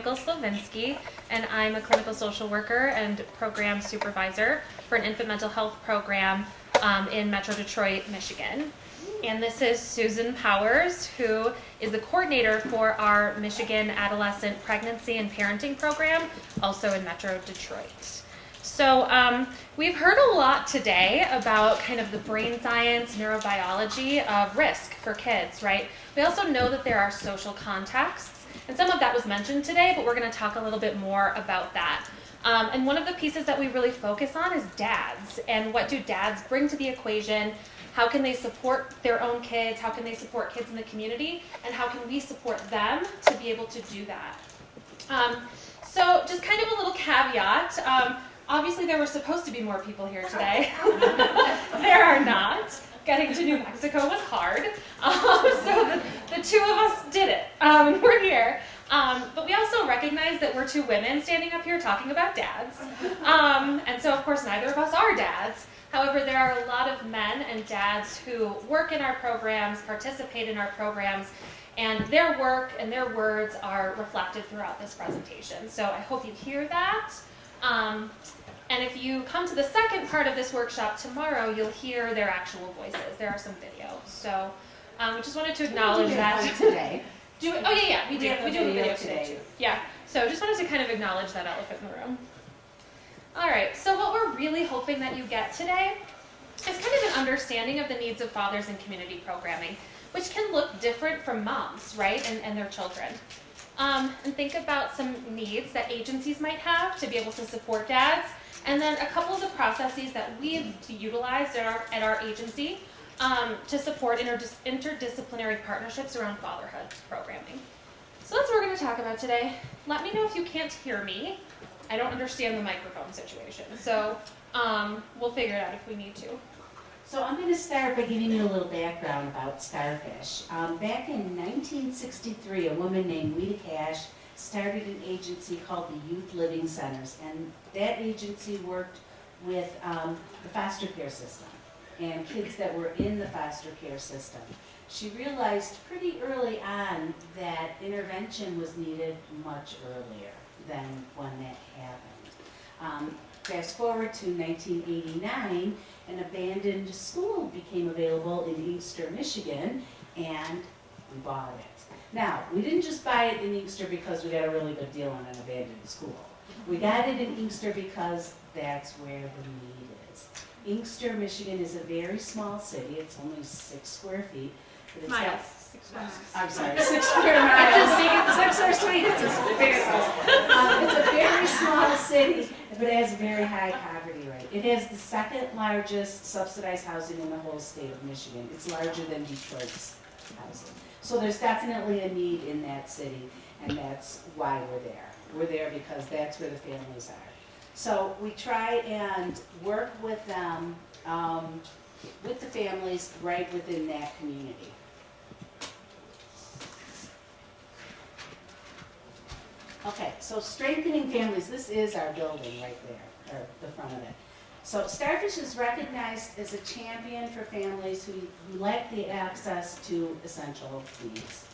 Michael Slavinsky, and I'm a clinical social worker and program supervisor for an infant mental health program in Metro Detroit, Michigan. And this is Susan Powers, who is the coordinator for our Michigan Adolescent Pregnancy and Parenting Program, also in Metro Detroit. So we've heard a lot today about kind of the brain science, neurobiology of risk for kids, right? We also know that there are social contexts, and some of that was mentioned today, but we're going to talk a little bit more about that. And one of the pieces that we really focus on is dads, and what do dads bring to the equation? How can they support their own kids? How can they support kids in the community? And how can we support them to be able to do that? So just kind of a little caveat. Obviously, there were supposed to be more people here today. There are not. Getting to New Mexico was hard. So the two of us did it. We're here. But we also recognize that we're two women standing up here talking about dads. And so, of course, neither of us are dads. However, there are a lot of men and dads who work in our programs, participate in our programs, and their work and their words are reflected throughout this presentation. So I hope you hear that. And if you come to the second part of this workshop tomorrow, you'll hear their actual voices. There are some videos. So we just wanted to acknowledge that. Today. We do a video today too. Yeah. So just wanted to kind of acknowledge that elephant in the room. All right. So what we're really hoping that you get today is kind of an understanding of the needs of fathers in community programming, which can look different from moms, right, and their children. And think about some needs that agencies might have to be able to support dads, and then a couple of the processes that we've utilized at our agency to support interdisciplinary partnerships around fatherhood programming. So that's what we're going to talk about today. Let me know if you can't hear me. I don't understand the microphone situation, so we'll figure it out if we need to. So I'm going to start by giving you a little background about Starfish. Back in 1963, a woman named Weta Cash started an agency called the Youth Living Centers, and that agency worked with the foster care system and kids that were in the foster care system. She realized pretty early on that intervention was needed much earlier than when that happened. Fast forward to 1989, an abandoned school became available in Inkster, Michigan, and we bought it. Now, we didn't just buy it in Inkster because we got a really good deal on an abandoned school. We got it in Inkster because that's where the need is. Inkster, Michigan is a very small city. It's only 6 square feet. But it's Miles. got, 6 miles. I'm sorry, 6 square miles. 6 square feet. It's a very small city, but it has a very high poverty rate. It has the second largest subsidized housing in the whole state of Michigan. It's larger than Detroit's housing. So there's definitely a need in that city, and that's why we're there. We're there because that's where the families are. So we try and work with them, with the families right within that community. Okay, so strengthening families, this is our building right there, or the front of it. So Starfish is recognized as a champion for families who lack the access to essential needs,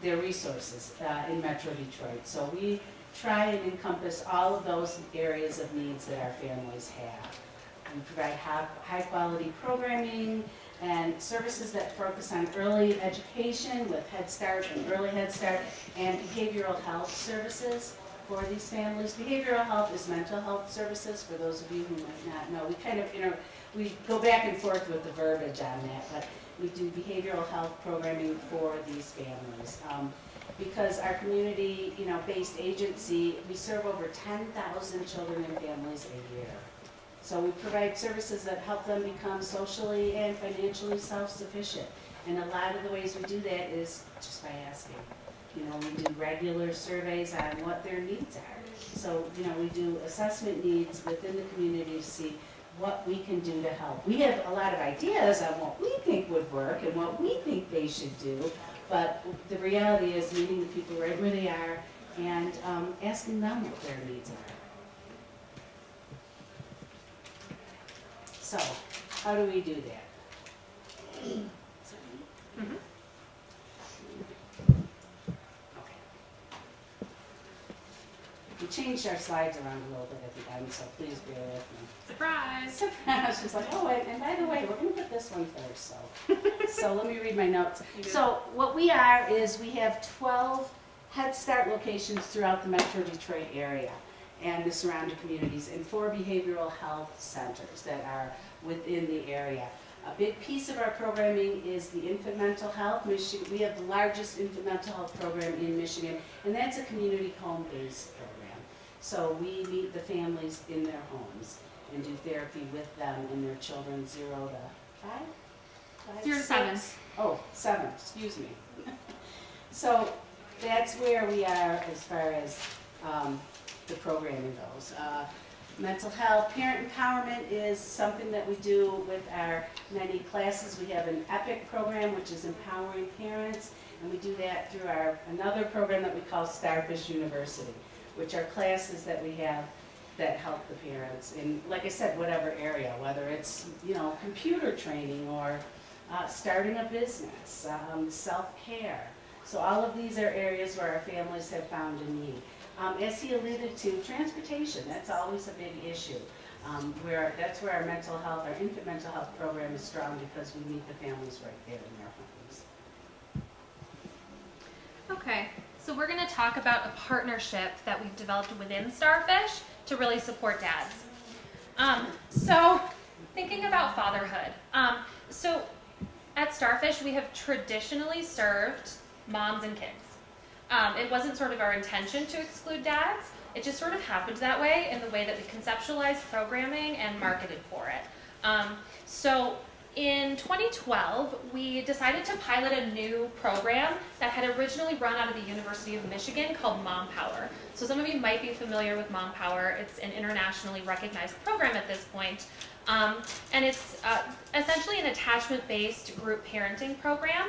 their resources in Metro Detroit. So we try and encompass all of those areas of needs that our families have. We provide high quality programming and services that focus on early education with Head Start and Early Head Start, and behavioral health services for these families. Behavioral health is mental health services, for those of you who might not know. We kind of, we go back and forth with the verbiage on that, but we do behavioral health programming for these families. Because our community, based agency, we serve over 10,000 children and families a year. So we provide services that help them become socially and financially self-sufficient. And a lot of the ways we do that is just by asking. We do regular surveys on what their needs are. So, we do assessment needs within the community to see what we can do to help. We have a lot of ideas on what we think would work and what we think they should do, but the reality is meeting the people right where they are and asking them what their needs are. So, how do we do that? We changed our slides around a little bit at the end, so please bear with me. Surprise! Surprise! She's like, oh, and by the way, we're going to put this one first, so let me read my notes. So what we are is we have 12 Head Start locations throughout the Metro Detroit area and the surrounding communities, and 4 behavioral health centers that are within the area. A big piece of our programming is the infant mental health. We have the largest infant mental health program in Michigan, and that's a community home-based program. So we meet the families in their homes and do therapy with them and their children 0 to 5? 0 to 7. Oh, 7, excuse me. So that's where we are as far as the programming goes. Mental health, parent empowerment is something that we do with our many classes. We have an EPIC program, which is empowering parents, and we do that through another program that we call Starfish University, which are classes that we have that help the parents in, like I said, whatever area, whether it's, you know, computer training or starting a business, self-care. So all of these are areas where our families have found a need. As he alluded to, transportation, that's always a big issue. That's where our mental health, our infant mental health program is strong, because we meet the families right there in their homes. Okay, so we're going to talk about a partnership that we've developed within Starfish to really support dads. So thinking about fatherhood. So at Starfish, we have traditionally served moms and kids. It wasn't sort of our intention to exclude dads. It just sort of happened that way in the way that we conceptualized programming and marketed for it. So in 2012, we decided to pilot a new program that had originally run out of the University of Michigan called Mom Power. So some of you might be familiar with Mom Power. It's an internationally recognized program at this point. And it's essentially an attachment-based group parenting program.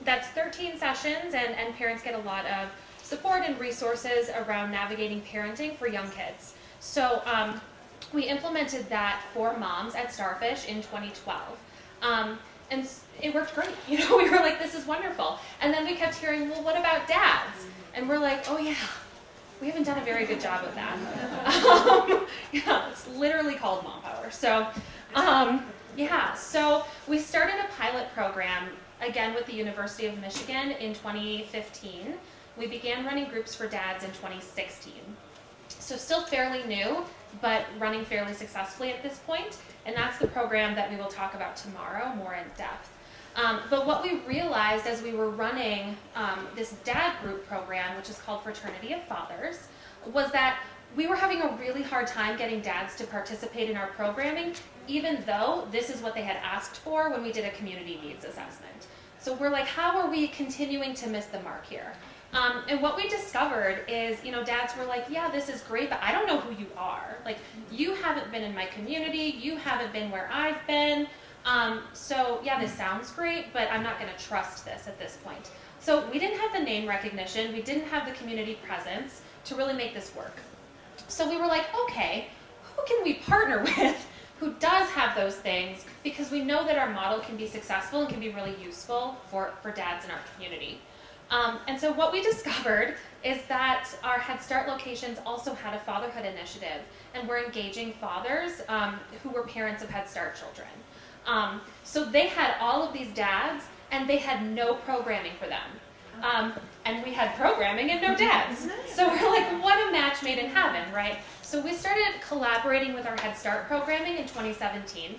That's 13 sessions, and parents get a lot of support and resources around navigating parenting for young kids. So we implemented that for moms at Starfish in 2012. And it worked great. You know, we were like, this is wonderful. And then we kept hearing, well, what about dads? And we're like, oh yeah, we haven't done a very good job of that. Yeah, it's literally called Mom Power. So yeah, so we started a pilot program again with the University of Michigan in 2015. We began running groups for dads in 2016. So still fairly new, but running fairly successfully at this point. And that's the program that we will talk about tomorrow more in depth. But what we realized as we were running this dad group program, which is called Fraternity of Fathers, was that we were having a really hard time getting dads to participate in our programming, even though this is what they had asked for when we did a community needs assessment. So we're like, how are we continuing to miss the mark here? And what we discovered is, you know, dads were like, yeah, this is great, but I don't know who you are. Like, you haven't been in my community, you haven't been where I've been. So yeah, this sounds great, but I'm not going to trust this at this point. So we didn't have the name recognition, we didn't have the community presence to really make this work. So we were like, okay, who can we partner with who does have those things, because we know that our model can be successful and can be really useful for dads in our community. And so what we discovered is that our Head Start locations also had a fatherhood initiative, and we're engaging fathers who were parents of Head Start children. So they had all of these dads, and they had no programming for them. And we had programming and no dads. So we're like, what a match made in heaven, right? So we started collaborating with our Head Start programming in 2017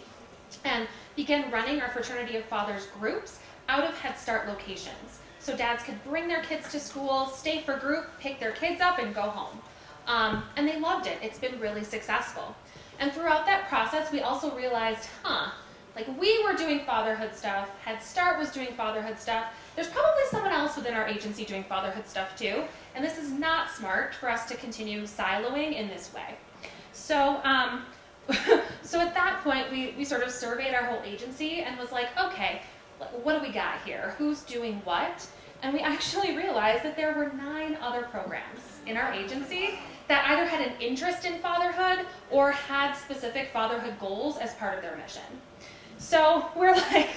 and began running our Fraternity of Fathers groups out of Head Start locations. So dads could bring their kids to school, stay for group, pick their kids up, and go home. And they loved it. It's been really successful. And throughout that process, we also realized, like we were doing fatherhood stuff, Head Start was doing fatherhood stuff, there's probably someone else within our agency doing fatherhood stuff too, and this is not smart for us to continue siloing in this way. So, so at that point, we sort of surveyed our whole agency and was like, okay, what do we got here? Who's doing what? And we actually realized that there were 9 other programs in our agency that either had an interest in fatherhood or had specific fatherhood goals as part of their mission. So we're like,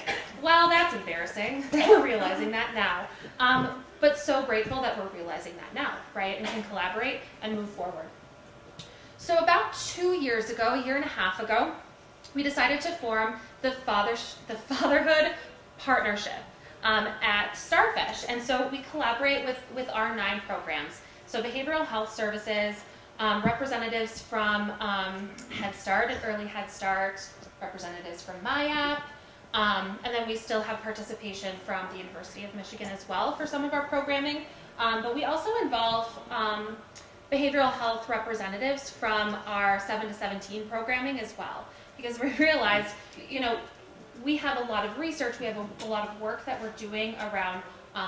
well, that's embarrassing. We're realizing that now. but so grateful that we're realizing that now, right? And can collaborate and move forward. So about 2 years ago, a year and a half ago, we decided to form the Fatherhood Partnership at Starfish. And so we collaborate with our 9 programs. So behavioral health services, representatives from Head Start and Early Head Start, representatives from MyApp, and then we still have participation from the University of Michigan as well for some of our programming. But we also involve behavioral health representatives from our 7 to 17 programming as well, because we realized, we have a lot of research, we have a lot of work that we're doing around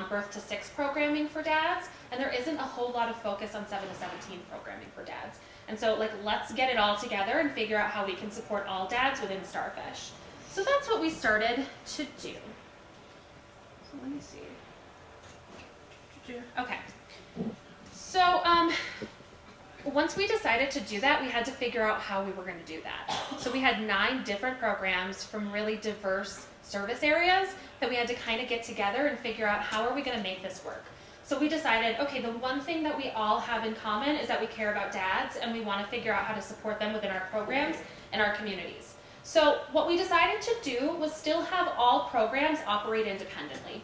birth to 6 programming for dads, and there isn't a whole lot of focus on 7 to 17 programming for dads. And so let's get it all together and figure out how we can support all dads within Starfish. So that's what we started to do. So let me see. Okay. So once we decided to do that, we had to figure out how we were going to do that. So we had 9 different programs from really diverse service areas that we had to kind of get together and figure out how are we going to make this work. So we decided, okay, the one thing that we all have in common is that we care about dads and we want to figure out how to support them within our programs and our communities. So what we decided to do was still have all programs operate independently.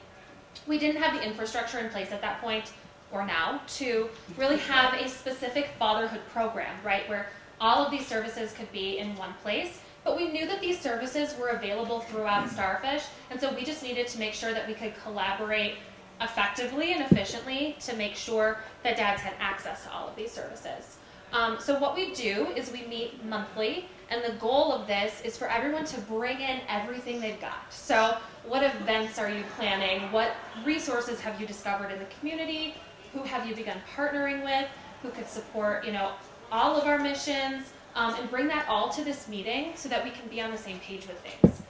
We didn't have the infrastructure in place at that point, or now, to really have a specific fatherhood program, right, where all of these services could be in one place. But we knew that these services were available throughout Starfish, and so we just needed to make sure that we could collaborate effectively and efficiently to make sure that dads had access to all of these services. So what we do is we meet monthly, and the goal of this is for everyone to bring in everything they've got. So what events are you planning? What resources have you discovered in the community? Who have you begun partnering with? Who could support, all of our missions? And bring that all to this meeting so that we can be on the same page with things.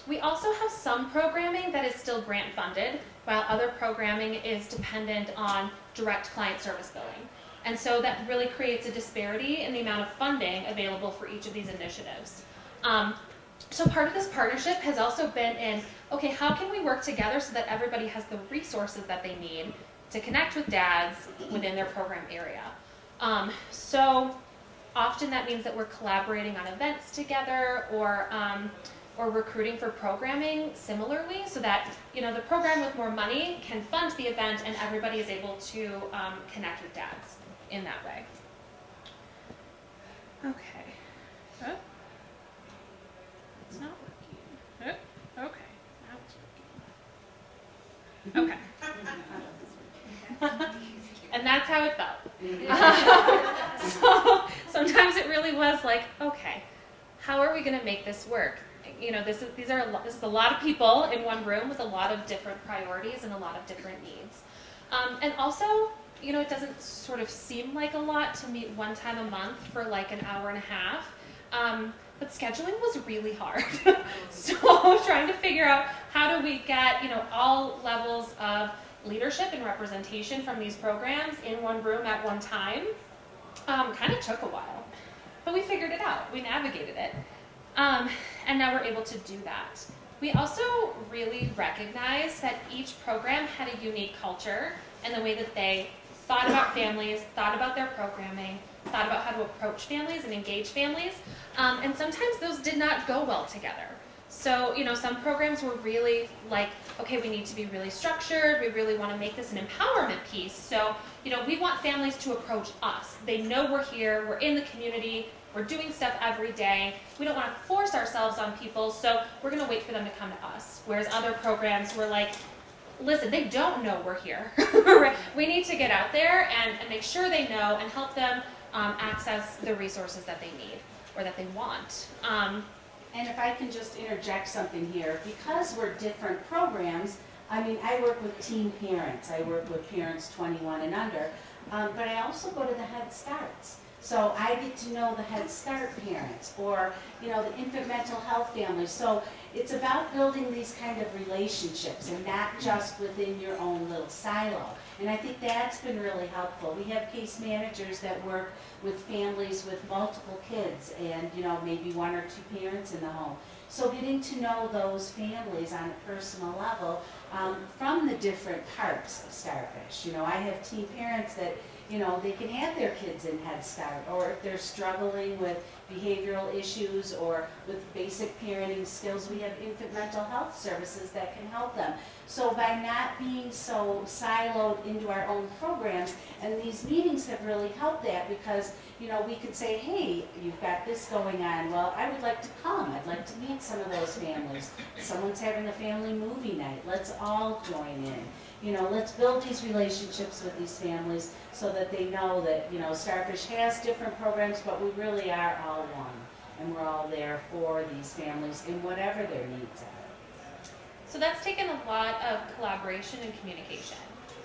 We also have some programming that is still grant funded, while other programming is dependent on direct client service billing. And so that really creates a disparity in the amount of funding available for each of these initiatives. So part of this partnership has also been in, okay, how can we work together so that everybody has the resources that they need to connect with dads within their program area? So often that means that we're collaborating on events together, or recruiting for programming similarly, so that the program with more money can fund the event and everybody is able to connect with dads in that way. Okay. Oh. It's not working. Oh. Okay. Now it's working. Okay. And that's how it felt. So sometimes it really was like, okay, how are we going to make this work? This is a lot of people in one room with a lot of different priorities and a lot of different needs. And also, it doesn't sort of seem like a lot to meet one time a month for like an hour and a half. But scheduling was really hard. So trying to figure out how do we get, all levels of leadership and representation from these programs in one room at one time kind of took a while. But we figured it out. We navigated it. And now we're able to do that. We also really recognized that each program had a unique culture and the way that they thought about families, thought about their programming, thought about how to approach families and engage families. And sometimes those did not go well together. So, some programs were really like, okay, we need to be really structured. We really want to make this an empowerment piece. So, we want families to approach us. They know we're here. We're in the community. We're doing stuff every day. We don't want to force ourselves on people, so we're going to wait for them to come to us. Whereas other programs were like, listen, they don't know we're here. We need to get out there and make sure they know and help them access the resources that they need or that they want. And if I can just interject something here, because we're different programs, I work with teen parents. I work with parents 21 and under, but I also go to the Head Starts. So I get to know the Head Start parents, or the infant mental health families. So it's about building these kind of relationships and not just within your own little silo. And I think that's been really helpful. We have case managers that work with families with multiple kids and maybe 1 or 2 parents in the home. So getting to know those families on a personal level from the different parts of Starfish. You know, I have teen parents that, you know, they can have their kids in Head Start, or if they're struggling with behavioral issues or with basic parenting skills, we have infant mental health services that can help them. So by not being so siloed into our own programs, and these meetings have really helped that, because, you know, we could say, hey, you've got this going on, well, I would like to come, I'd like to meet some of those families. Someone's having a family movie night, let's all join in. You know, let's build these relationships with these families so that they know that, you know, Starfish has different programs, but we really are all one. And we're all there for these families in whatever their needs are. So that's taken a lot of collaboration and communication.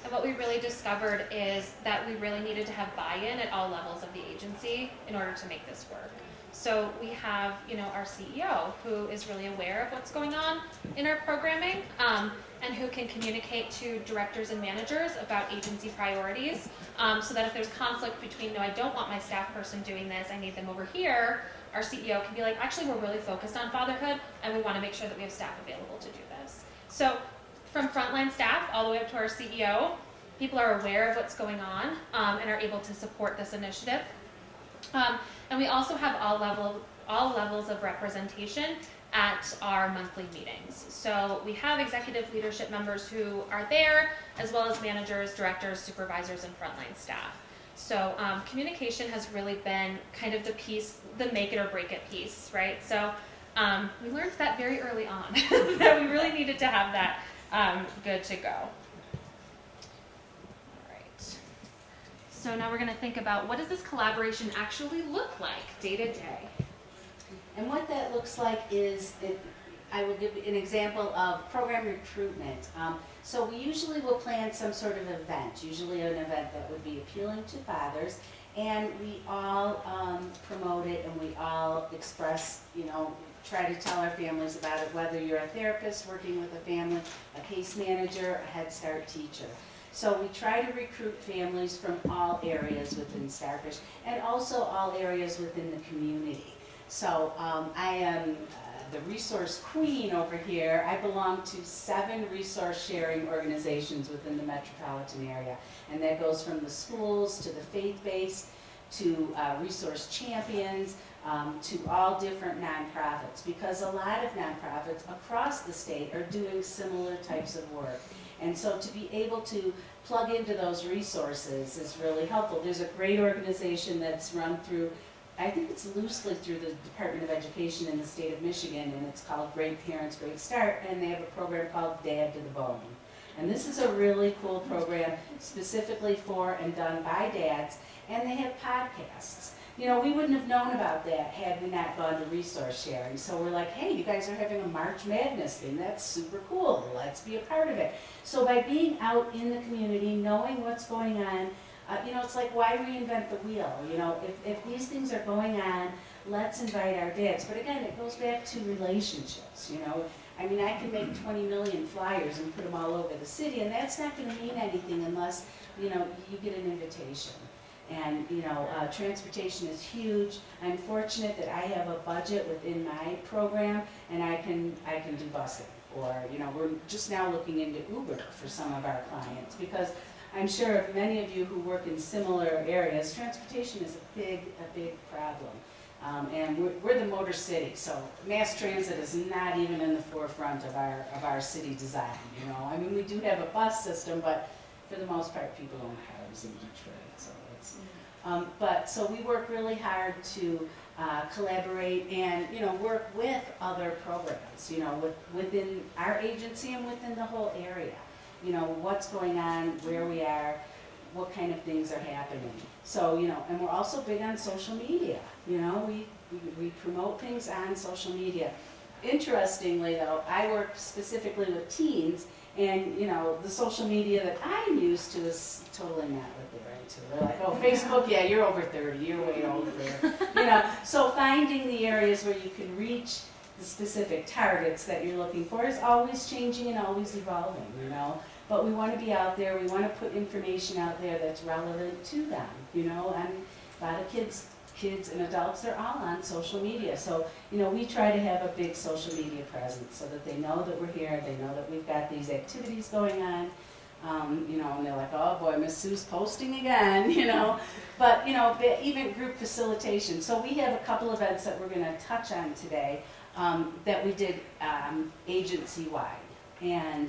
And what we really discovered is that we really needed to have buy-in at all levels of the agency in order to make this work. So we have, you know, our CEO, who is really aware of what's going on in our programming, and who can communicate to directors and managers about agency priorities, so that if there's conflict between, no, I don't want my staff person doing this, I need them over here, our CEO can be like, actually, we're really focused on fatherhood, and we want to make sure that we have staff available to do this. So from frontline staff all the way up to our CEO, people are aware of what's going on and are able to support this initiative. And we also have all levels of representation at our monthly meetings. So we have executive leadership members who are there, as well as managers, directors, supervisors, and frontline staff. So communication has really been kind of the make it or break it piece, right? So we learned that very early on, that we really needed to have that good to go. So now we're going to think about, what does this collaboration actually look like day to day? And what that looks like is, I will give you an example of program recruitment. So we usually will plan some sort of event, usually an event that would be appealing to fathers, and we all promote it, and we all express, you know, try to tell our families about it, whether you're a therapist working with a family, a case manager, a Head Start teacher. So we try to recruit families from all areas within Starfish, and also all areas within the community. So I am the resource queen over here. I belong to 7 resource sharing organizations within the metropolitan area. And that goes from the schools to the faith-based to resource champions to all different nonprofits, because a lot of nonprofits across the state are doing similar types of work. And so to be able to plug into those resources is really helpful. There's a great organization that's run through, I think it's loosely through the Department of Education in the state of Michigan, and it's called Great Parents, Great Start, and they have a program called Dad to the Bone. And this is a really cool program specifically for and done by dads, and they have podcasts. You know, we wouldn't have known about that had we not gone to resource sharing. So we're like, hey, you guys are having a March Madness thing. That's super cool. Let's be a part of it. So by being out in the community, knowing what's going on, you know, it's like, why reinvent the wheel? You know, if these things are going on, let's invite our dads. But again, it goes back to relationships, you know. I mean, I can make 20 million flyers and put them all over the city, and that's not going to mean anything unless, you know, you get an invitation. And, you know, transportation is huge. I'm fortunate that I have a budget within my program, and I can do busing. Or, you know, we're just now looking into Uber for some of our clients, because I'm sure many of you who work in similar areas, transportation is a big problem. And we're the motor city, so mass transit is not even in the forefront of our city design, you know. I mean, we do have a bus system, but for the most part, people own cars in Detroit. So we work really hard to collaborate and, you know, work with other programs, you know, within our agency and within the whole area. You know, what's going on, where we are, what kind of things are happening. So, you know, and we're also big on social media. You know, we promote things on social media. Interestingly, though, I work specifically with teens, and, you know, the social media that I'm used to is totally not what they're into. They're like, oh, Facebook, yeah, you're over 30, you're way over there. You know, so finding the areas where you can reach the specific targets that you're looking for is always changing and always evolving, you know. But we want to be out there, we want to put information out there that's relevant to them, you know. And a lot of kids kids and adults, they're all on social media. So, you know, we try to have a big social media presence so that they know that we're here, they know that we've got these activities going on. You know, and they're like, oh boy, Miss Sue's posting again, you know. But, you know, even group facilitation. So we have a couple events that we're going to touch on today that we did agency-wide. And,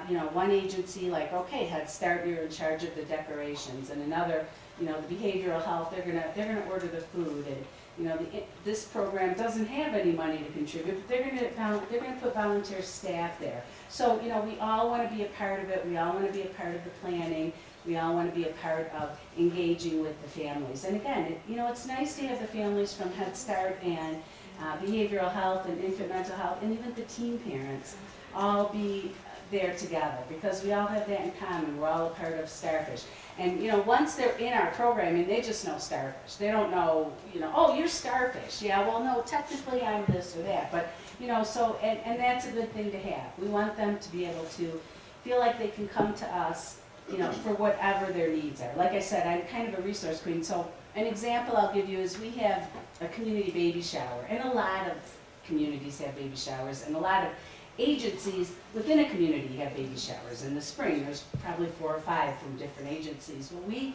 you know, one agency, like, okay, Head Start, you're in charge of the decorations. And another, you know, the behavioral health, they're gonna order the food. And, you know, this program doesn't have any money to contribute, but they're gonna put volunteer staff there. So, you know, we all want to be a part of it. We all want to be a part of the planning. We all want to be a part of engaging with the families. And again, you know, it's nice to have the families from Head Start and behavioral health and infant mental health and even the teen parents all be there together, because we all have that in common. We're all a part of Starfish. And, you know, once they're in our programming, they just know Starfish. They don't know, you know, oh, you're Starfish. Yeah, well, no, technically I'm this or that. But, you know, so, and that's a good thing to have. We want them to be able to feel like they can come to us, you know, for whatever their needs are. Like I said, I'm kind of a resource queen. So an example I'll give you is we have a community baby shower. And a lot of communities have baby showers, and a lot of agencies within a community have baby showers. In the spring, there's probably 4 or 5 from different agencies. Well, we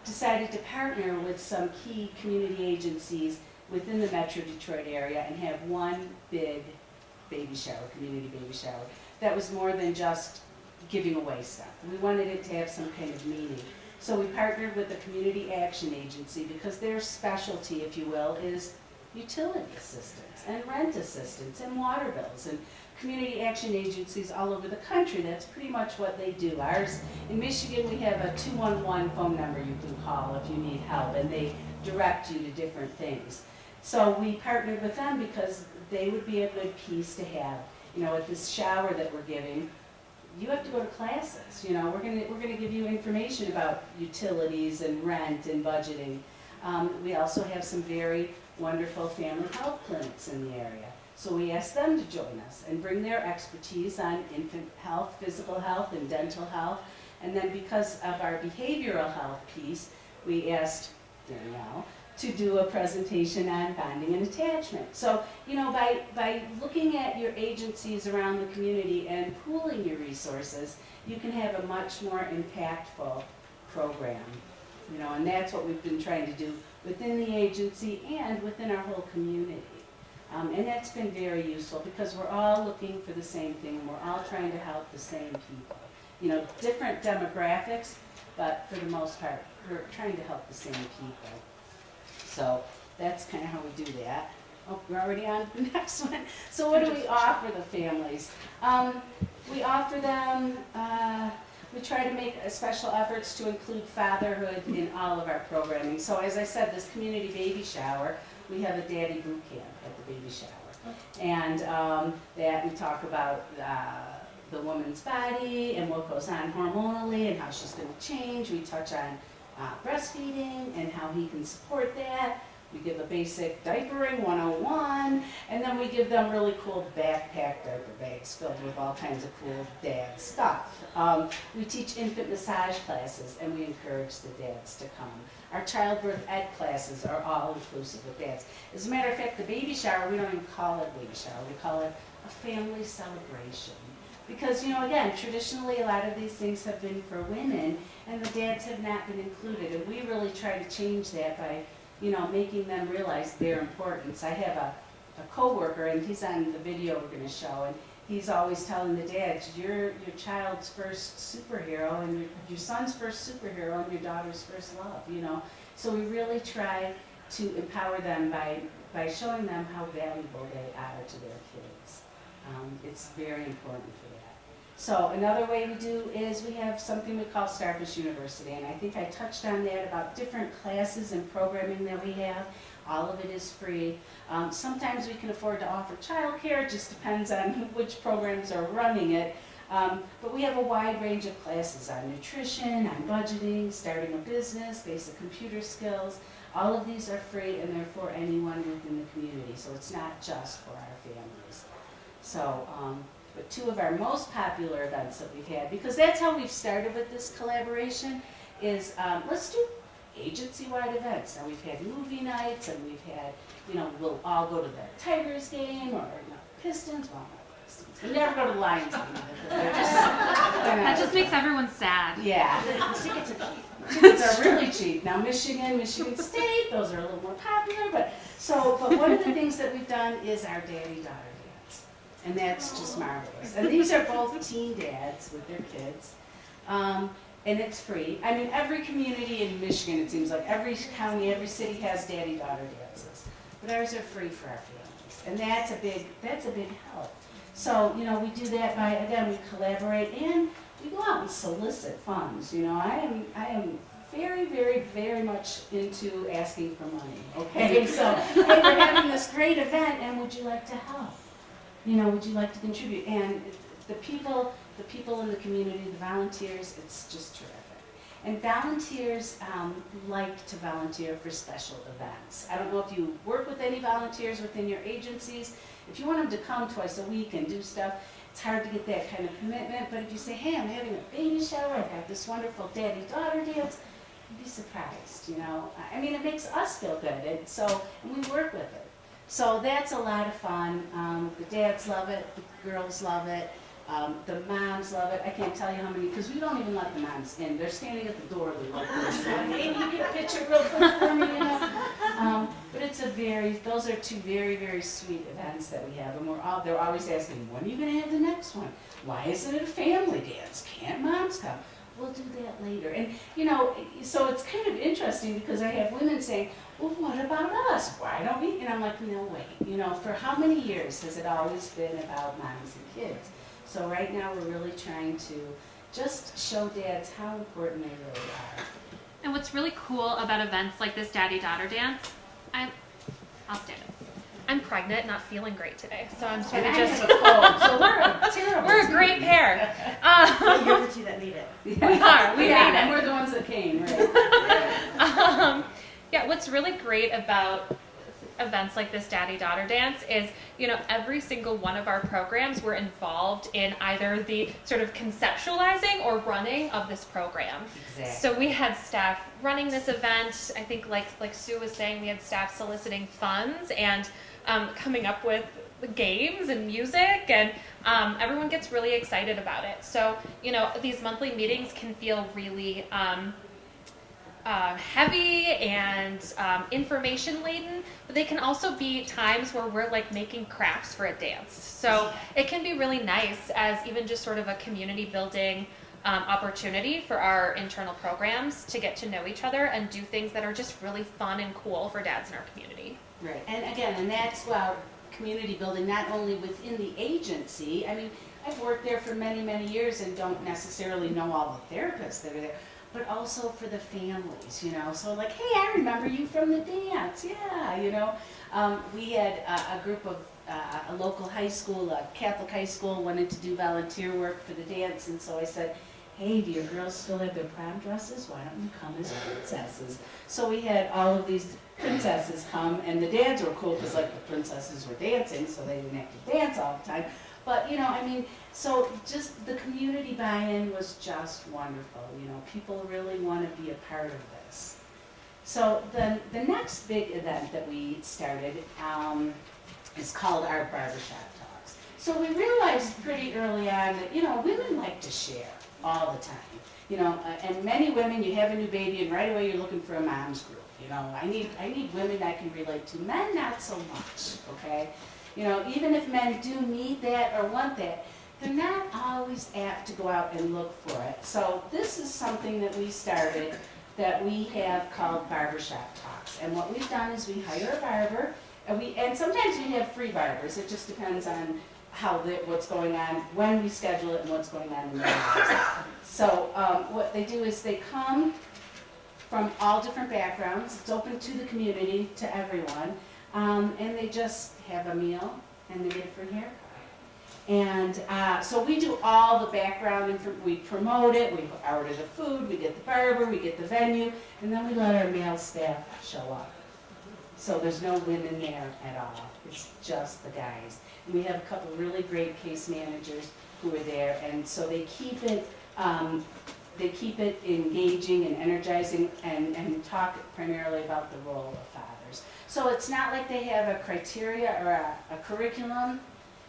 decided to partner with some key community agencies within the Metro Detroit area and have one big baby shower, community baby shower, that was more than just giving away stuff. We wanted it to have some kind of meaning. So we partnered with the Community Action Agency, because their specialty, if you will, is utility assistance and rent assistance and water bills. And community action agencies all over the country, that's pretty much what they do. Ours, in Michigan, we have a 211 phone number you can call if you need help, and they direct you to different things. So we partnered with them because they would be a good piece to have. You know, at this shower that we're giving, you have to go to classes. You know, we're gonna give you information about utilities and rent and budgeting. We also have some very wonderful family health clinics in the area. So we asked them to join us and bring their expertise on infant health, physical health, and dental health. And then because of our behavioral health piece, we asked Danielle to do a presentation on bonding and attachment. So, you know, by looking at your agencies around the community and pooling your resources, you can have a much more impactful program. You know, and that's what we've been trying to do within the agency and within our whole community. And that's been very useful, because we're all looking for the same thing, and we're all trying to help the same people. You know, different demographics, but for the most part, we're trying to help the same people. So that's kind of how we do that. Oh, we're already on to the next one. So what do we offer the families? We offer them, we try to make special efforts to include fatherhood in all of our programming. So as I said, this community baby shower, we have a daddy boot camp at the baby shower. And that we talk about the woman's body and what goes on hormonally and how she's going to change. We touch on breastfeeding and how he can support that. We give a basic diapering 101, and then we give them really cool backpack diaper bags filled with all kinds of cool dad stuff. We teach infant massage classes, and we encourage the dads to come. Our childbirth ed classes are all inclusive of dads. As a matter of fact, the baby shower, we don't even call it baby shower, we call it a family celebration. Because, you know, again, traditionally a lot of these things have been for women, and the dads have not been included, and we really try to change that by, you know, making them realize their importance. I have a coworker, and he's on the video we're going to show, and he's always telling the dads, you're your child's first superhero, and your son's first superhero, and your daughter's first love, you know. So we really try to empower them by showing them how valuable they are to their kids. It's very important for that. So another way we do is we have something we call Starfish University, and I think I touched on that about different classes and programming that we have. All of it is free. Sometimes we can afford to offer childcare, it just depends on which programs are running it. But we have a wide range of classes on nutrition, on budgeting, starting a business, basic computer skills. All of these are free, and they're for anyone within the community, so it's not just for our families. So, but 2 of our most popular events that we've had, because that's how we've started with this collaboration, is let's do agency-wide events. Now we've had movie nights, and we've had, we'll all go to the Tigers game, or Pistons, well, not Pistons. We never go to the Lions game either, 'cause they're That just makes everyone sad. yeah. Tickets are really cheap. Now Michigan State, those are a little more popular, but one of the things that we've done is our Daddy-Daughter Dance. And that's just marvelous. And these are both teen dads with their kids. And it's free. I mean, every community in Michigan, it seems like, every county, every city has Daddy-Daughter Dances. But ours are free for our families. And that's a big help. So, we do that by, again, we collaborate and we go out and solicit funds. I am very, very, very much into asking for money. Okay, so hey, we're having this great event, and would you like to help? Would you like to contribute? And the people in the community, the volunteers, it's just terrific. And volunteers like to volunteer for special events. I don't know if you work with any volunteers within your agencies. If you want them to come twice a week and do stuff, it's hard to get that kind of commitment. But if you say, hey, I'm having a baby shower, I've got this wonderful daddy-daughter dance, you'd be surprised, I mean, it makes us feel good, and we work with it. So that's a lot of fun. The dads love it, the girls love it. The moms love it. I can't tell you how many, because we don't even let the moms in. They're standing at the door. They're like this. Hey, can you get a picture real quick for me? But those are two very, very sweet events that we have. And they're always asking, when are you going to have the next one? Why isn't it a family dance? Can't moms come? We'll do that later. And, so it's kind of interesting because I have women saying, well, what about us? Why don't we? And I'm like, no, wait. For how many years has it always been about moms and kids? So right now we're really trying to just show dads how important they really are. And what's really cool about events like this Daddy-Daughter Dance, I'll stand up. I'm pregnant, not feeling great today, so I'm sort of just. A cold, so we're a great pair. You're the two that made it. We are. We made it. And we're the ones that came, right? Yeah. What's really great about events like this Daddy-Daughter Dance is, every single one of our programs, we're involved in either the sort of conceptualizing or running of this program. Exactly. So we had staff running this event. I think like Sue was saying, we had staff soliciting funds and coming up with the games and music, and everyone gets really excited about it. So, these monthly meetings can feel really heavy and information laden, but they can also be times where we're like making crafts for a dance. So it can be really nice as even just sort of a community building opportunity for our internal programs to get to know each other and do things that are just really fun and cool for dads in our community. Right, and again, and that's community building not only within the agency. I mean, I've worked there for many, many years and don't necessarily know all the therapists that are there, but also for the families, So like, hey, I remember you from the dance, yeah, We had a group of a local high school, a Catholic high school, wanted to do volunteer work for the dance, and so I said, hey, do your girls still have their prom dresses? Why don't you come as princesses? So we had all of these princesses come, and the dads were cool because like the princesses were dancing, so they didn't have to dance all the time. But, so just the community buy-in was just wonderful. People really want to be a part of this. So the next big event that we started is called our Barbershop Talks. So we realized pretty early on that, women like to share all the time. And many women, you have a new baby and right away you're looking for a mom's group. I need women I can relate to. Men, not so much, okay? Even if men do need that or want that, they're not always apt to go out and look for it. So this is something that we started that we have called Barbershop Talks. And what we've done is we hire a barber, and sometimes we have free barbers. It just depends on what's going on, when we schedule it, and what's going on in their lives. So what they do is they come from all different backgrounds. It's open to the community, to everyone. And they just have a meal, and they get a free haircut. And so we do all the background, we promote it, we order the food, we get the barber, we get the venue, and then we let our male staff show up. So there's no women there at all. It's just the guys. And we have a couple really great case managers who are there, and so they keep it they keep it engaging and energizing and talk primarily about the role of fathers. So it's not like they have a criteria or a curriculum,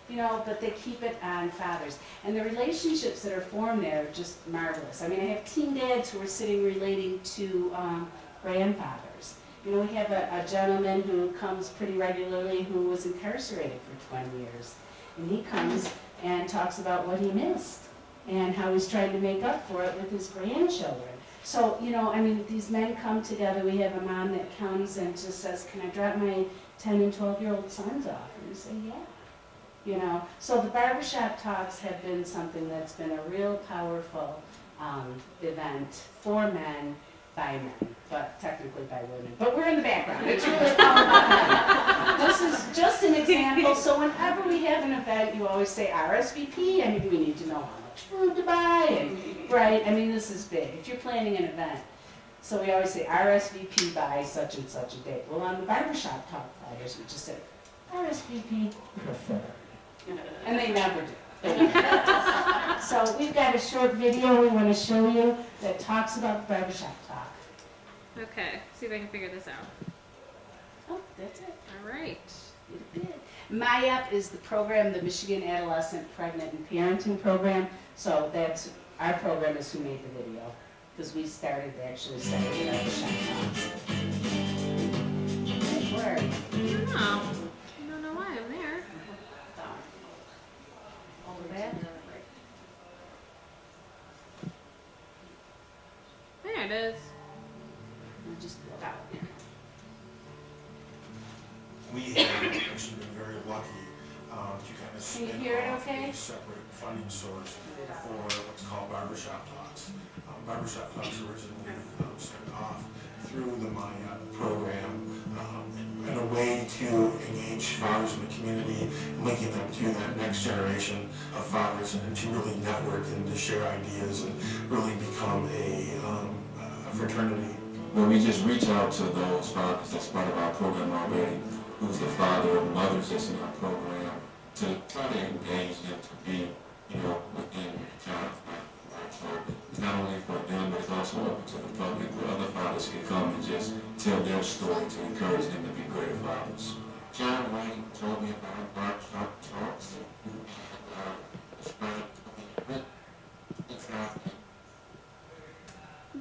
you know, but they keep it on fathers. And the relationships that are formed there are just marvelous. I mean, I have teen dads who are sitting relating to grandfathers. You know, we have a gentleman who comes pretty regularly who was incarcerated for 20 years. And he comes and talks about what he missed and how he's trying to make up for it with his grandchildren. So, you know, I mean, these men come together. We have a mom that comes and just says, can I drop my 10 and 12-year-old sons off? And we say, yeah. You know, so the Barbershop Talks have been something that's been a real powerful event for men, by men, but technically by women. But we're in the background. It's really all about men. This is just an example. So whenever we have an event, you always say RSVP. I mean, we need to know how much food to buy, and, right? I mean, this is big. If you're planning an event, so we always say RSVP by such and such a date. Well, on the Barbershop Talk flyers, we just say RSVP preferred. And they never do. So we've got a short video we want to show you that talks about Barbershop Talk. Okay, see if I can figure this out. Oh, that's it. All right. You did. MyUp is the program, the Michigan Adolescent Pregnant and Parenting Program. So that's our program is who made the video, because we actually started the Barbershop Talks. Where are you? Oh, I don't know why I'm there. Over there? There it is. We'll just look out. We have actually been very lucky to kind of Can you spin hear it off okay? a separate funding source for what's called Barbershop Talks. Barbershop Talks originally started off through the MyUp program and a way to engage fathers in the community, linking them to that next generation of fathers and to really network and to share ideas and really become a fraternity. Well, we just reach out to those fathers that's part of our program already, who's the father or mothers that's in our program, to try to engage them to be, you know, within the child. So it's not only for them, but it's also open to the public, where other fathers can come and just tell their story to encourage them to be greater fathers. John Wayne told me about Barbershop Talks.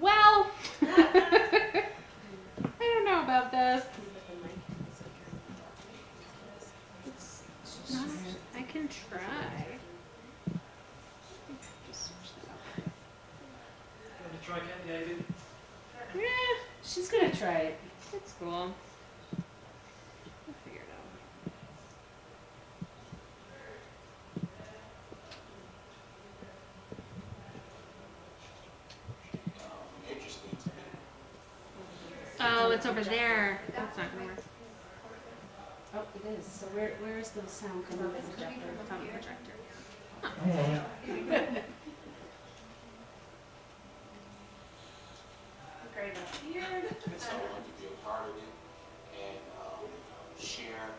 Well, I don't know about this. It's not, I can try. Just switch that up. You want to try again, David? Yeah, She's going to try it. it's cool. We'll figure it out. Interesting to me. Oh, it's over there. That's not gonna work. Oh, it is. So where is the sound coming from? It's on the projector. Great up here. So I want to be a part of it and share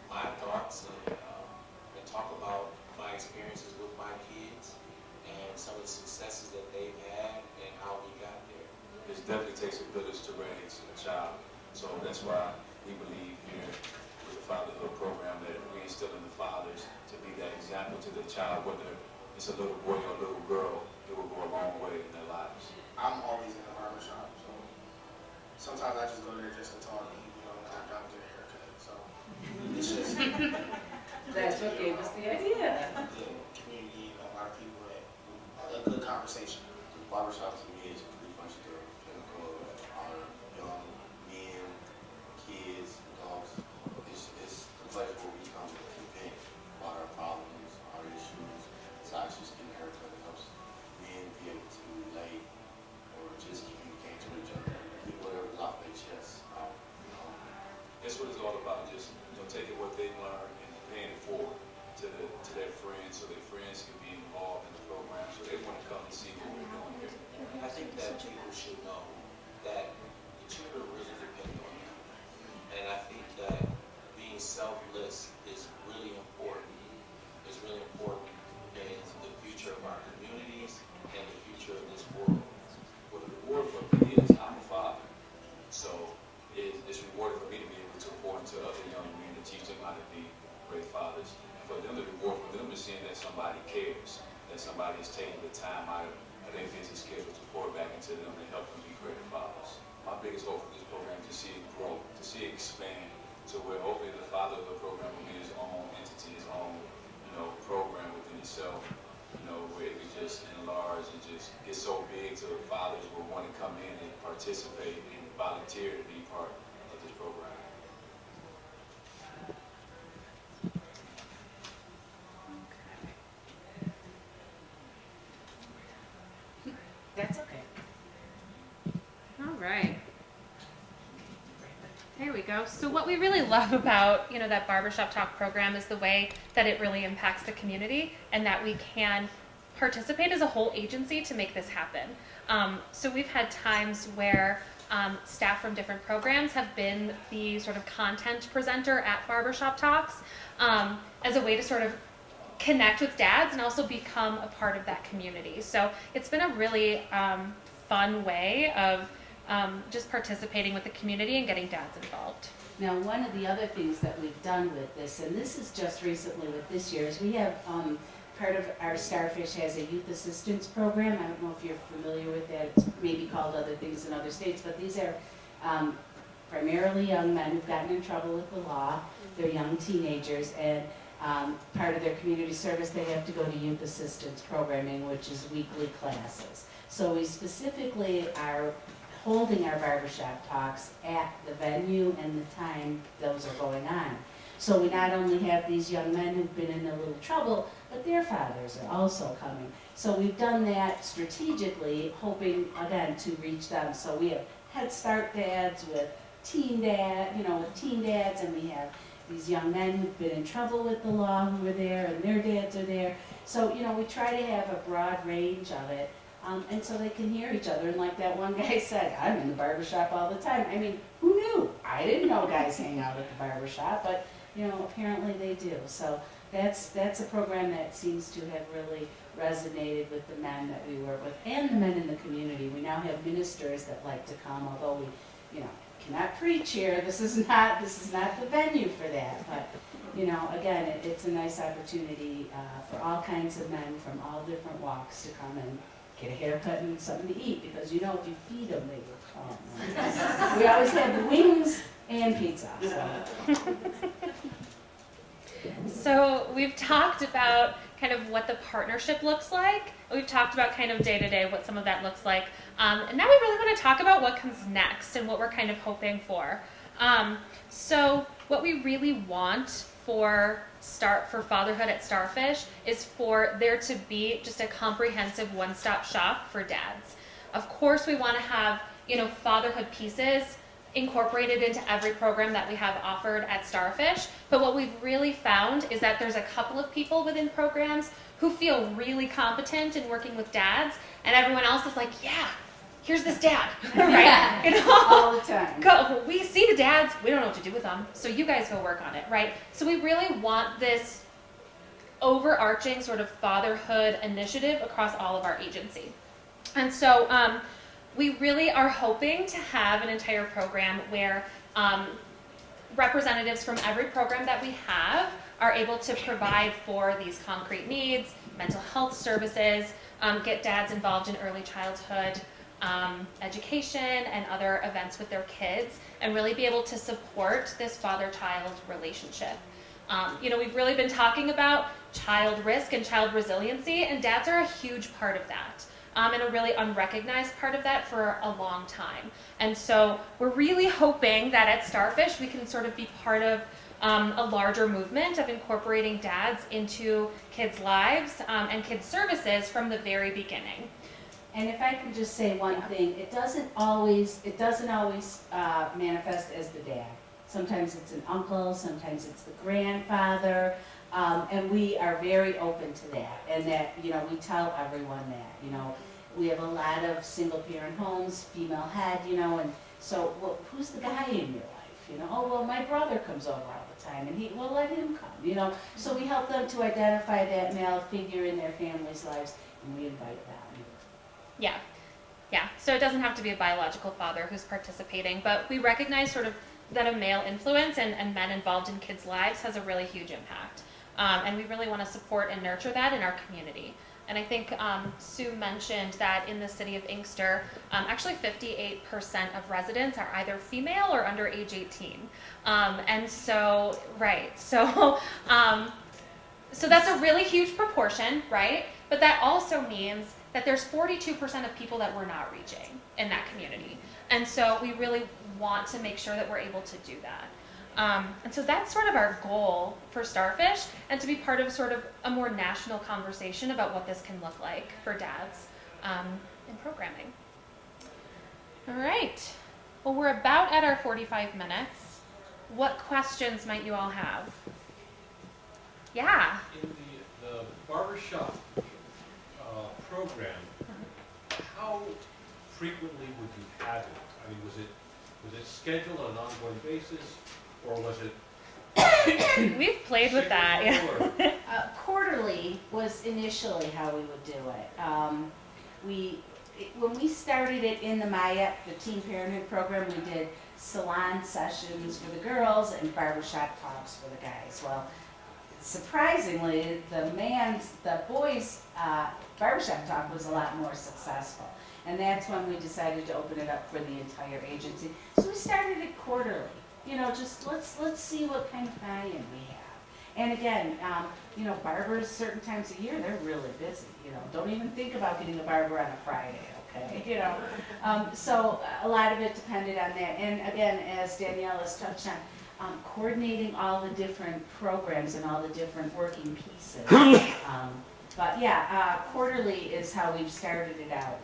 my thoughts and talk about my experiences with my kids and some of the successes that they've had and how we got there. It definitely takes a village to raise a child. So that's why we believe here with the Fatherhood program that we instill in the fathers to be that example to the child, whether it's a little boy or a little girl, it will go a long way in their lives. I'm always in the barbershop, so sometimes I just go there just to talk and, you know, knock out get a haircut. So it's just That's what gave us the idea. the community, a lot of people that a good conversation. Barbershop to me is a pretty much the pinnacle of our young men, kids, adults. It's the place where we come to vent about our problems, our issues. Besides just getting a haircut, it helps men be able to relate or just communicate to each other, get whatever's off their chest. That's what it's all about, just taking what they learn and paying it forward to their friends, so their friends can be involved in the program, so they want to come and see what we're doing here. I think that people should know that the children really depend on you. And I think that being selfless is really important. It's really important in the future of our communities and the future of this world. teach them how to be great fathers. And for them to reward, for them to see that somebody cares, that somebody is taking the time out of their busy schedule to pour back into them and help them be great fathers. My biggest hope for this program is to see it grow, to see it expand, to where hopefully the Fatherhood program will be its own entity, its own, program within itself, where it could just enlarge and just get so big to the fathers will want to come in and participate and volunteer to be part of this program. That's okay. All right. There we go. So what we really love about, that Barbershop Talk program is the way that it really impacts the community and that we can participate as a whole agency to make this happen. So we've had times where staff from different programs have been the sort of content presenter at Barbershop Talks as a way to sort of connect with dads and also become a part of that community. So it's been a really fun way of just participating with the community and getting dads involved. Now, one of the other things that we've done with this, and this is just recently with this year, is we have part of our Starfish has a youth assistance program. I don't know if you're familiar with that. It's maybe called other things in other states, but these are primarily young men who've gotten in trouble with the law. They're young teenagers, and part of their community service, they have to go to youth assistance programming, which is weekly classes. So we specifically are holding our barbershop talks at the venue and the time those are going on. So we not only have these young men who've been in a little trouble, but their fathers are also coming. So we've done that strategically, hoping, again, to reach them. So we have Head Start dads with teen dads, and we have these young men who've been in trouble with the law who are there, and their dads are there. So, we try to have a broad range of it. And so they can hear each other. And like that one guy said, I'm in the barbershop all the time. I mean, who knew? I didn't know guys hang out at the barbershop, but, apparently they do. So that's a program that seems to have really resonated with the men that we work with and the men in the community. We now have ministers that like to come, although we, cannot preach here. This is not the venue for that. But, again, it's a nice opportunity for all kinds of men from all different walks to come and get a haircut and something to eat, because if you feed them, they will come. We always have the wings and pizza. So we've talked about kind of what the partnership looks like. We've talked about kind of day-to-day what some of that looks like. And now we really want to talk about what comes next and what we're kind of hoping for. So what we really want for Fatherhood at Starfish is for there to be just a comprehensive one-stop shop for dads. Of course, we want to have, fatherhood pieces incorporated into every program that we have offered at Starfish. But what we've really found is that there's a couple of people within programs who feel really competent in working with dads, and everyone else is like, yeah, here's this dad, right? All the time. Go. We see the dads, we don't know what to do with them, so you guys go work on it, right? So we really want this overarching sort of fatherhood initiative across all of our agency. And so we really are hoping to have an entire program where representatives from every program that we have are able to provide for these concrete needs, mental health services, get dads involved in early childhood education and other events with their kids, and really be able to support this father-child relationship. We've really been talking about child risk and child resiliency, and dads are a huge part of that. And a really unrecognized part of that for a long time. And so we're really hoping that at Starfish we can sort of be part of a larger movement of incorporating dads into kids' lives and kids' services from the very beginning. And if I can just say one thing, it doesn't always manifest as the dad. Sometimes it's an uncle, sometimes it's the grandfather. And we are very open to that, and that, we tell everyone that, we have a lot of single parent homes, female head, and so, well, who's the guy in your life, Oh, well, my brother comes over all the time, and well, let him come, So we help them to identify that male figure in their family's lives, and we invite them. Yeah. So it doesn't have to be a biological father who's participating, but we recognize sort of that a male influence and men involved in kids' lives has a really huge impact. And we really want to support and nurture that in our community. And I think Sue mentioned that in the city of Inkster, actually 58% of residents are either female or under age 18. And so, right, so that's a really huge proportion, right? But that also means that there's 42% of people that we're not reaching in that community. And so we really want to make sure that we're able to do that. And so that's sort of our goal for Starfish, and to be part of sort of a more national conversation about what this can look like for dads in programming. All right. Well, we're about at our 45 minutes. What questions might you all have? Yeah. In the barbershop program, how frequently would you have it? I mean, was it scheduled on an ongoing basis, or was it? We've played with that. Yeah. Quarterly was initially how we would do it. When we started it in the MIAP, the Teen Parenthood program, we did salon sessions for the girls and barbershop talks for the guys. Well, surprisingly, the boys' barbershop talk was a lot more successful. And that's when we decided to open it up for the entire agency. So we started it quarterly. You know, just let's see what kind of buy-in we have. And again, you know, barbers certain times of year, they're really busy. You know, don't even think about getting a barber on a Friday, okay? You know, so a lot of it depended on that. And again, as Danielle has touched on, coordinating all the different programs and all the different working pieces. But yeah, quarterly is how we've started it out.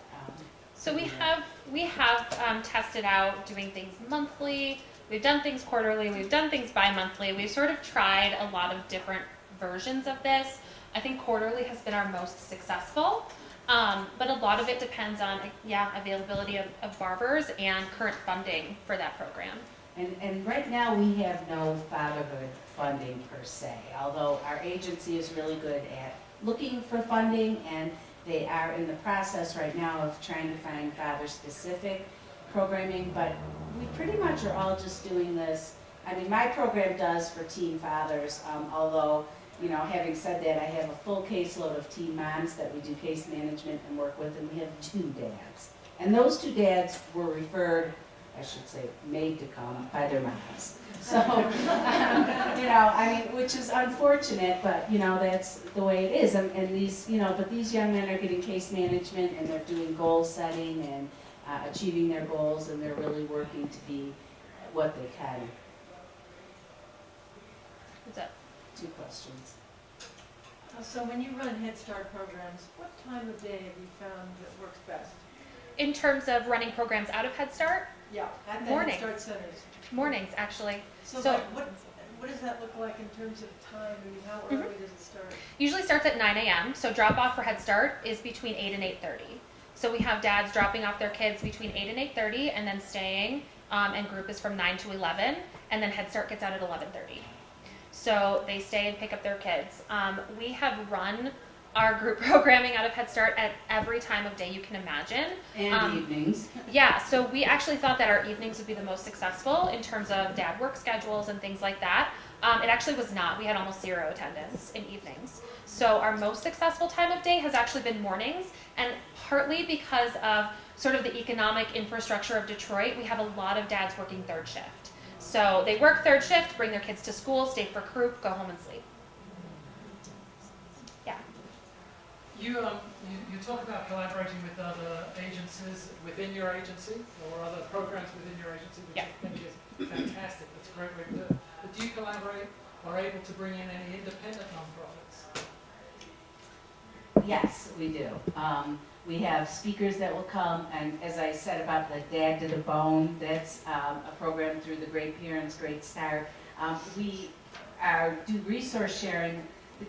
So we have tested out doing things monthly. We've done things quarterly. We've done things bi-monthly. We've sort of tried a lot of different versions of this. I think quarterly has been our most successful, but a lot of it depends on availability of barbers and current funding for that program. And right now we have no fatherhood funding per se, although our agency is really good at looking for funding, and they are in the process right now of trying to find father-specific programming, but we pretty much are all just doing this. I mean, my program does for teen fathers, although, you know, having said that, I have a full caseload of teen moms that we do case management and work with, and we have 2 dads. And those 2 dads were referred, I should say, made to come by their moms. So, you know, I mean, which is unfortunate, but, you know, that's the way it is. And these, you know, but these young men are getting case management, and they're doing goal setting and achieving their goals, and they're really working to be what they can. What's up? 2 questions. So when you run Head Start programs, what time of day have you found that works best? In terms of running programs out of Head Start? Yeah, at the Mornings. Head Start centers. Mornings, actually. So what does that look like in terms of time? I mean, how early does it start? Usually starts at 9 a.m. So drop off for Head Start is between 8 and 8:30. So we have dads dropping off their kids between 8 and 8:30, and then staying, and group is from 9 to 11, and then Head Start gets out at 11:30. So they stay and pick up their kids. We have run our group programming out of Head Start at every time of day you can imagine. And evenings. Yeah, so we actually thought that our evenings would be the most successful in terms of dad work schedules and things like that. It actually was not. We had almost 0 attendance in evenings. So our most successful time of day has actually been mornings, and partly because of sort of the economic infrastructure of Detroit, we have a lot of dads working 3rd shift. So they work 3rd shift, bring their kids to school, stay for group, go home and sleep. Yeah. You talk about collaborating with other agencies within your agency, or other programs within your agency, which I think is fantastic. That's a great way to do it. But do you collaborate or are able to bring in any independent nonprofits? Yes, we do. We have speakers that will come, and as I said about the Dad to the Bone, that's a program through the Great Parents, Great Start. We do resource sharing.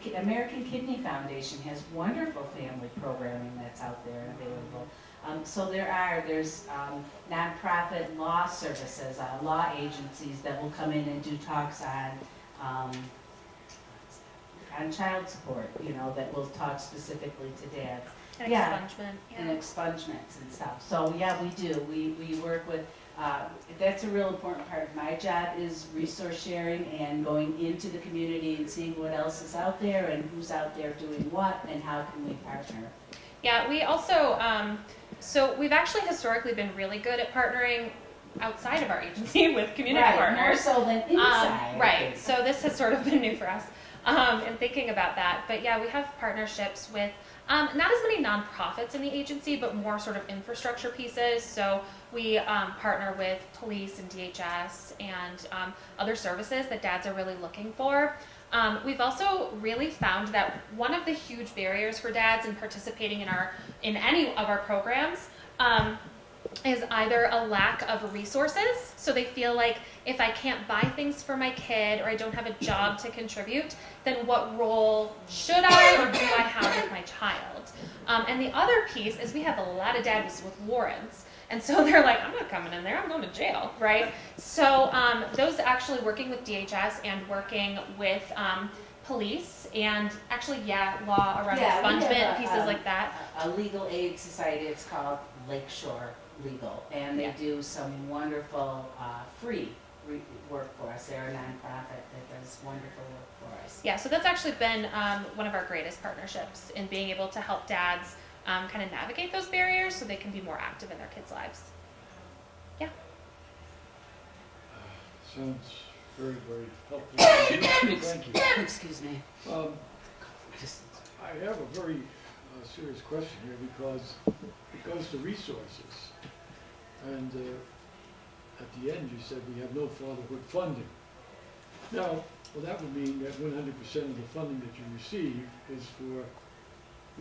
The American Kidney Foundation has wonderful family programming that's out there and available. So there's nonprofit law services, law agencies that will come in and do talks on child support, you know, that will talk specifically to dads. And expungement. And expungements and stuff. So yeah, we do. We work with, That's a real important part of my job, is resource sharing and going into the community and seeing what else is out there and who's out there doing what and how can we partner. Yeah, we also, so we've actually historically been really good at partnering outside of our agency with community partners. More so than inside. Right, so this has sort of been new for us in thinking about that. But yeah, we have partnerships with not as many nonprofits in the agency, but more sort of infrastructure pieces. So we partner with police and DHS and other services that dads are really looking for. We've also really found that one of the huge barriers for dads in participating in any of our programs is either a lack of resources. So they feel like, if I can't buy things for my kid or I don't have a job to contribute, then what role should I or do I have with my child? And the other piece is we have a lot of dads with warrants. And so they're like, I'm not coming in there, I'm going to jail, right? So those actually working with DHS and working with police and actually, law around expungement, pieces like that. A legal aid society, it's called Lakeshore Legal, and they do some wonderful free work for us. They're a nonprofit that does wonderful work for us. Yeah, so that's actually been one of our greatest partnerships in being able to help dads kind of navigate those barriers so they can be more active in their kids' lives. Yeah. Sounds very, very helpful. Thank you. Excuse me. I have a very serious question here, because it goes to resources. And at the end you said we have no fatherhood funding. Now, well, that would mean that 100% of the funding that you receive is for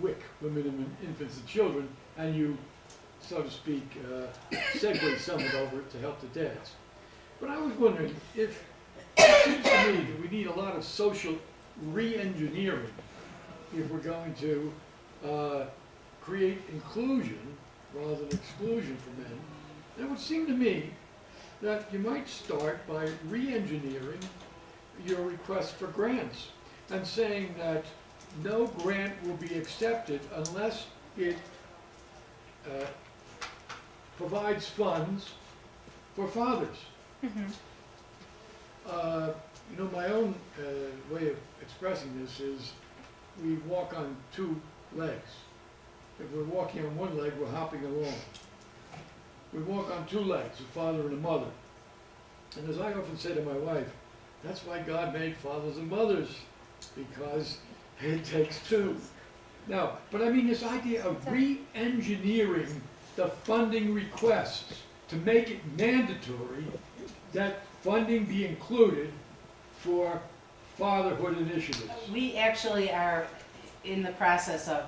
WIC, Women and Infants and Children, and you, so to speak, segue some of it over to help the dads. But I was wondering if, it seems to me that we need a lot of social re-engineering if we're going to create inclusion rather than exclusion for men. And it would seem to me that you might start by re-engineering your request for grants and saying that no grant will be accepted unless it provides funds for fathers. Mm-hmm. You know, my own way of expressing this is we walk on two legs. If we're walking on one leg, we're hopping along. We walk on two legs, a father and a mother. And as I often say to my wife, that's why God made fathers and mothers, because it takes two. Now, but I mean this idea of re-engineering the funding requests to make it mandatory that funding be included for fatherhood initiatives. We actually are in the process of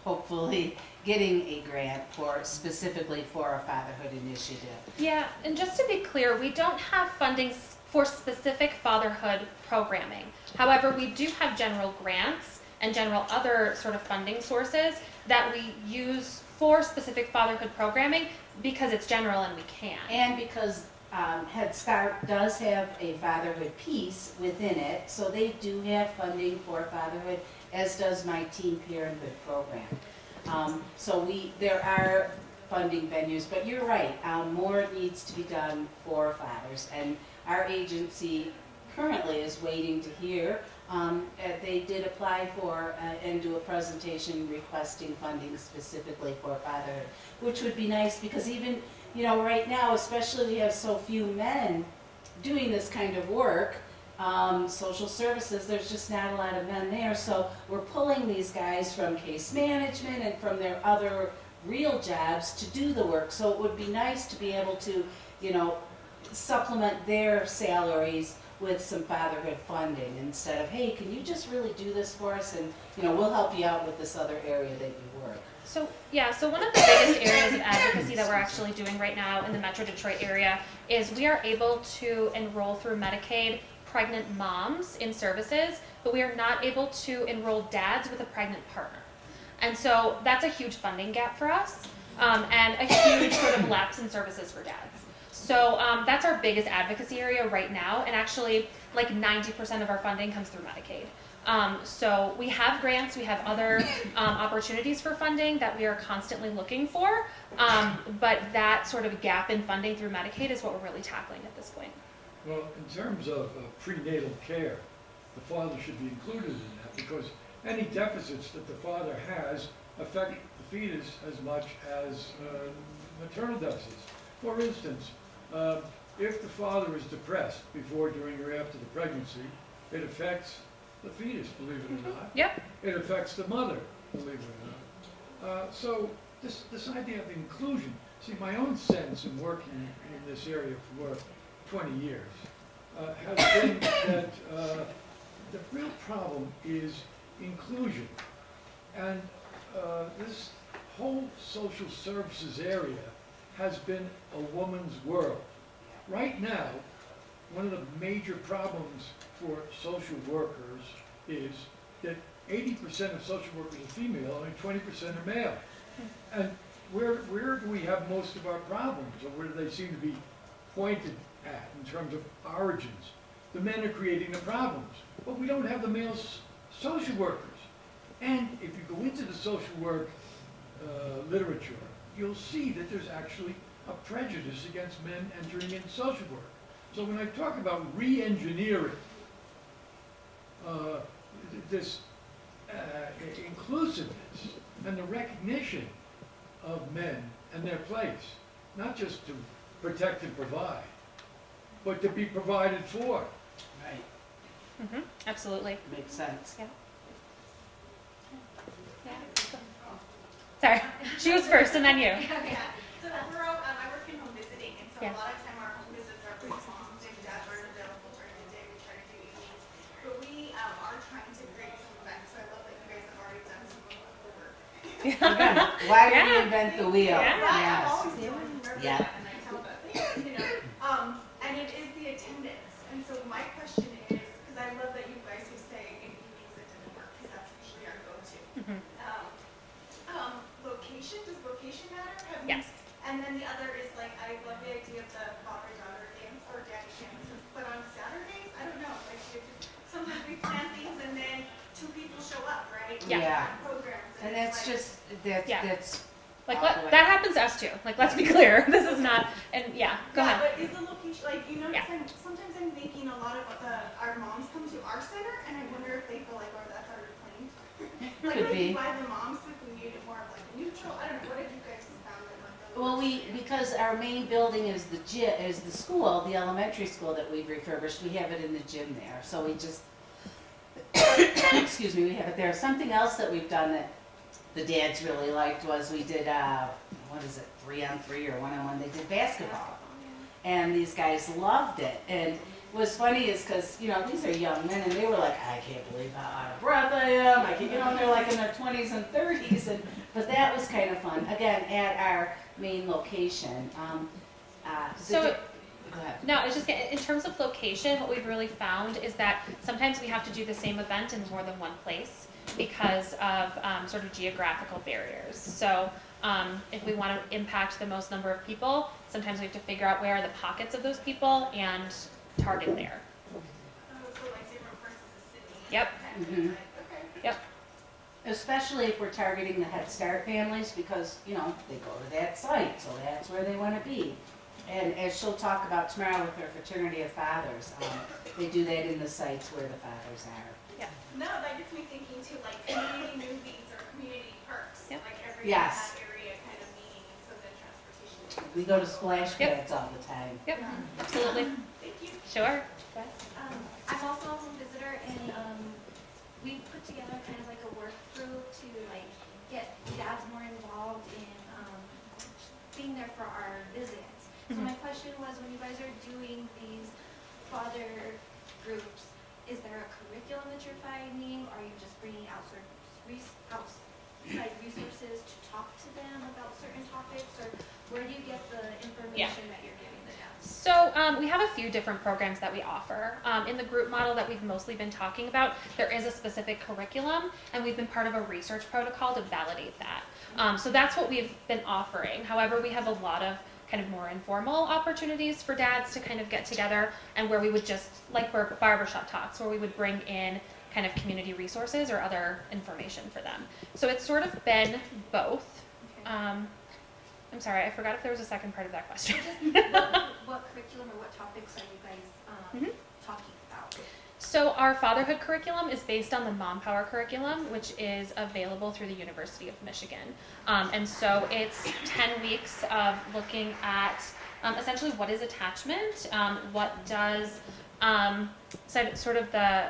hopefully getting a grant specifically for a fatherhood initiative. Yeah, and just to be clear, we don't have funding for specific fatherhood programming. However, we do have general grants and general other sort of funding sources that we use for specific fatherhood programming because it's general and we can. And because Head Start does have a fatherhood piece within it, so they do have funding for fatherhood, as does my Teen Parenthood program. So there are funding venues, but you're right, more needs to be done for fathers, and our agency currently is waiting to hear. They did apply for and do a presentation requesting funding specifically for fatherhood, which would be nice because even, you know, right now, especially we have so few men doing this kind of work, social services, there's just not a lot of men there, so we're pulling these guys from case management and from their other real jobs to do the work. So it would be nice to be able to, you know, supplement their salaries with some fatherhood funding instead of, hey, can you just really do this for us, and you know, we'll help you out with this other area that you work. So yeah, so one of the biggest areas of advocacy that we're actually doing right now in the Metro Detroit area is we are able to enroll through Medicaid pregnant moms in services, but we are not able to enroll dads with a pregnant partner. And so that's a huge funding gap for us, and a huge sort of lapse in services for dads. So that's our biggest advocacy area right now, and actually like 90% of our funding comes through Medicaid. So we have grants, we have other opportunities for funding that we are constantly looking for, but that sort of gap in funding through Medicaid is what we're really tackling at this point. Well, in terms of prenatal care, the father should be included in that because any deficits that the father has affect the fetus as much as maternal deficits. For instance, if the father is depressed before, during, or after the pregnancy, it affects the fetus, believe it or not. Yep. It affects the mother, believe it or not. So this idea of inclusion, see, my own sense in working in this area for 20 years has been that the real problem is inclusion. And this whole social services area has been a woman's world. Right now, one of the major problems for social workers is that 80% of social workers are female, only 20% are male. And where do we have most of our problems, or where do they seem to be pointed at in terms of origins? The men are creating the problems, but we don't have the male social workers. And if you go into the social work literature, you'll see that there's actually a prejudice against men entering into social work. So when I talk about re-engineering this inclusiveness and the recognition of men and their place, not just to protect and provide, but to be provided for. Right. Mm-hmm. Absolutely. Makes sense. Yeah. Yeah. Sorry, she was first, and then you. Yeah. So I work in home visiting, and so a lot of time our home visits are with moms and dads aren't available during the day. We try to do evenings, but we are trying to create some events. So I love that you guys have already done some of the work. Again, why reinvent the wheel? Right? Yes. I'm always doing Yeah. that, and I tell them, you know, and it is the attendance. And so my question is, because I love that you guys who say in evenings it didn't work, because that's usually our go-to. Mm-hmm. Location, does location matter? Yes. And then the other is like, I love the idea of the Father-Daughter Dance or Daddy Dance, but on Saturdays, I don't know, like sometimes we plan things and then 2 people show up, right? Yeah. Programs. And that's just, that's Like that happens to us too. Like, let's be clear, this is not. And yeah, go ahead. But is the location like sometimes I'm thinking a lot of our moms come to our center, and I wonder if they feel like, oh, that's our reclaimed. Could be. Why the moms if we need it more of like neutral. I don't know. What have you guys found that worked? Well, because our main building is the school, the elementary school that we've refurbished. We have it in the gym there, so we just excuse me, we have it there. Something else that we've done that the dads really liked was we did 3-on-3 or 1-on-1. They did basketball, and these guys loved it. And what's funny is because these are young men, and they were like, I can't believe how out of breath I am. I can't, they're like in their 20s and 30s, but that was kind of fun. Again, at our main location. Go ahead. No, it's just in terms of location, what we've really found is that sometimes we have to do the same event in more than one place because of sort of geographical barriers. So if we want to impact the most number of people, sometimes we have to figure out where are the pockets of those people and target there. So like different parts of the city. Yep. Mm-hmm. Okay. Yep. Especially if we're targeting the Head Start families because, they go to that site, so that's where they want to be. And as she'll talk about tomorrow with her fraternity of fathers, they do that in the sites where the fathers are. Yeah. No, that gets me thinking too, like community movies or community parks, Yep. like every Yes. area kind of meeting, and so then transportation. We go to splash pads all the time. Yep. Absolutely. Thank you. Sure. I'm also a home visitor, and we put together kind of like a work group to like get dads more involved in being there for our visits. So my question was, when you guys are doing these father groups, is there a curriculum that you're finding? Are you just bringing outside resources to talk to them about certain topics, or where do you get the information that you're giving the dads? So we have a few different programs that we offer. In the group model that we've mostly been talking about, there is a specific curriculum, and we've been part of a research protocol to validate that. So that's what we've been offering. However, we have a lot of kind of more informal opportunities for dads to kind of get together, and where we would just, like Barbershop Talks, where we would bring in kind of community resources or other information for them. So it's sort of been both. I'm sorry, I forgot if there was a second part of that question. What curriculum or what topics are you guys talking about? So our fatherhood curriculum is based on the Mom Power curriculum, which is available through the University of Michigan. And so it's 10 weeks of looking at essentially what is attachment, what does sort of the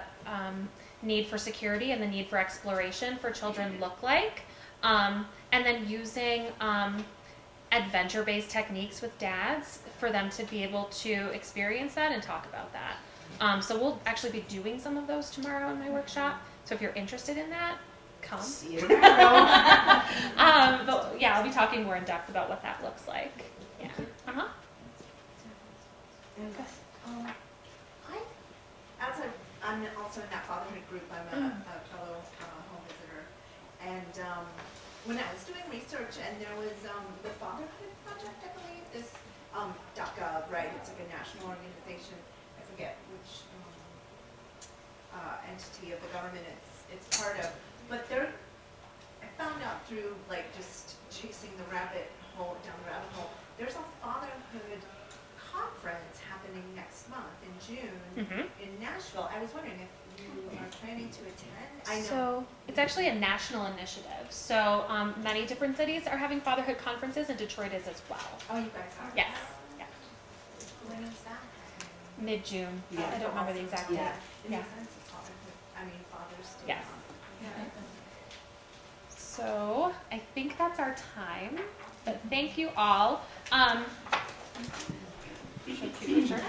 need for security and the need for exploration for children look like, and then using adventure-based techniques with dads for them to be able to experience that and talk about that. So we'll actually be doing some of those tomorrow in my workshop. So if you're interested in that, come. See you tomorrow. But yeah, I'll be talking more in depth about what that looks like. Yeah. I'm also in that fatherhood group. I'm a fellow home visitor, and when I was doing research, and there was the Fatherhood Project, I believe, this .gov, right? It's like a national organization. I forget which entity of the government it's part of, but I found out through like just chasing the rabbit hole down the rabbit hole. There's a fatherhood conference happening next month in June in Nashville. I was wondering if you are planning to attend. I know. So it's actually a national initiative. So many different cities are having fatherhood conferences, and Detroit is as well. Oh, you guys are? Yes. Yeah. When is that? Mid-June. Yeah. I don't remember the exact date. In Yeah. the sense of fatherhood, I mean Father's Day. Yes. Yeah. So I think that's our time. But thank you all. Should I keep the picture?